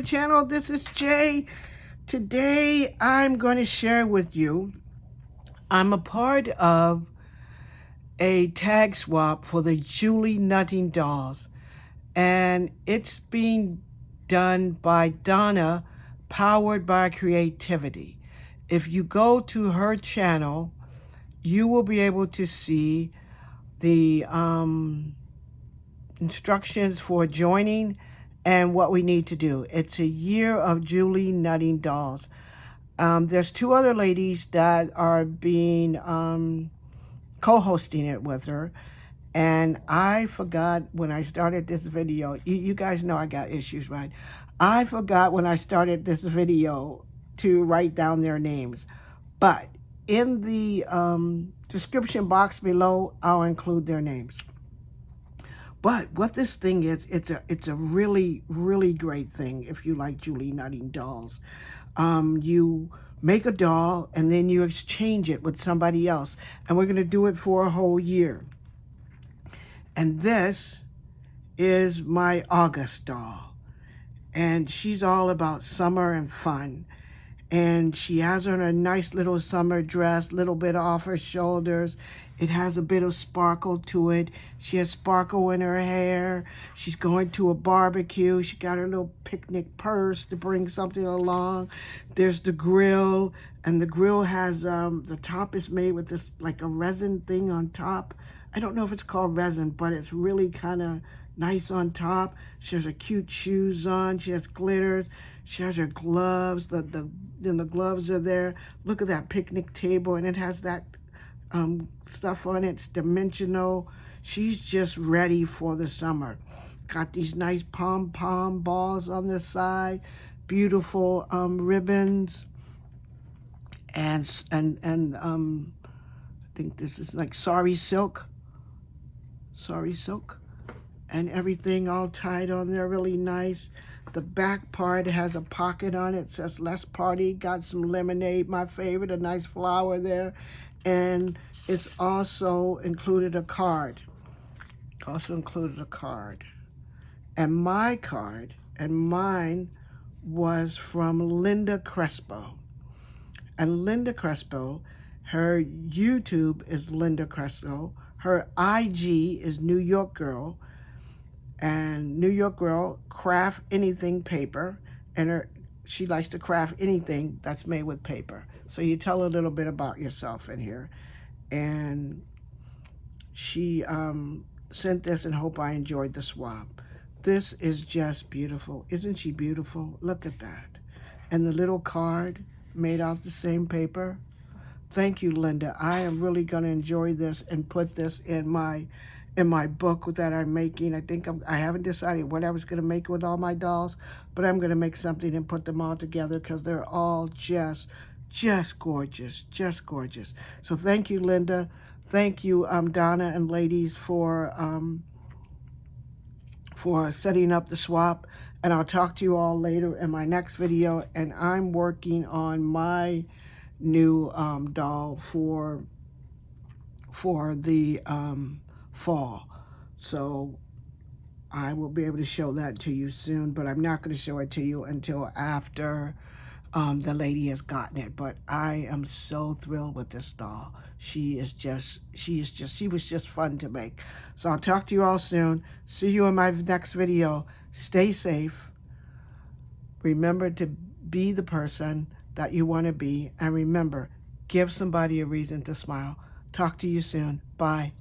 channel. This is Jay. Today I'm going to share with you, I'm a part of a tag swap for the Julie Nutting dolls, and it's being done by Donna Powered by Creativity. If you go to her channel, you will be able to see the instructions for joining and what we need to do. It's a year of Julie Nutting dolls. There's two other ladies that are being co-hosting it with her, and I forgot when I started this video. You guys know I got issues, right? I forgot when I started this video to write down their names, but in the description box below, I'll include their names. But what this thing is, it's a really, really great thing if you like Julie Nutting dolls. You make a doll and then you exchange it with somebody else. And we're going to do it for a whole year. And this is my August doll. And she's all about summer and fun. And she has on a nice little summer dress, little bit off her shoulders. It has a bit of sparkle to it. She has sparkle in her hair. She's going to a barbecue. She got her little picnic purse to bring something along. There's the grill, and the grill has, the top is made with this, like a resin thing on top. I don't know if it's called resin, but it's really kind of nice on top. She has her cute shoes on. She has glitters. She has her gloves. Then the gloves are there. Look at that picnic table, and it has that stuff on it. It's dimensional. She's just ready for the summer. Got these nice pom-pom balls on the side, beautiful ribbons, and I think this is like sari silk, and everything all tied on there, really nice. The back part has a pocket on it. It says "Let's Party." Got some lemonade, my favorite, a nice flower there. And it's also included a card. And my card and mine was from Linda Crespo. And Linda Crespo, her YouTube is Linda Crespo. Her IG is NYGRL. And NYGRL craft anything paper, and she likes to craft anything that's made with paper. So you tell a little bit about yourself in here. And she sent this and hope I enjoyed the swap. This is just beautiful. Isn't she beautiful? Look at that. And the little card made out the same paper. Thank you, Linda. I am really going to enjoy this and put this in my book that I'm making. I haven't decided what I was going to make with all my dolls, but I'm going to make something and put them all together because they're all just gorgeous, just gorgeous. So thank you, Linda. Thank you, Donna and ladies, for setting up the swap. And I'll talk to you all later in my next video. And I'm working on my new doll for the fall. So I will be able to show that to you soon, but I'm not going to show it to you until after the lady has gotten it. But I am so thrilled with this doll. She was just fun to make. So I'll talk to you all soon. See you in my next video. Stay safe. Remember to be the person that you want to be. And remember, give somebody a reason to smile. Talk to you soon. Bye.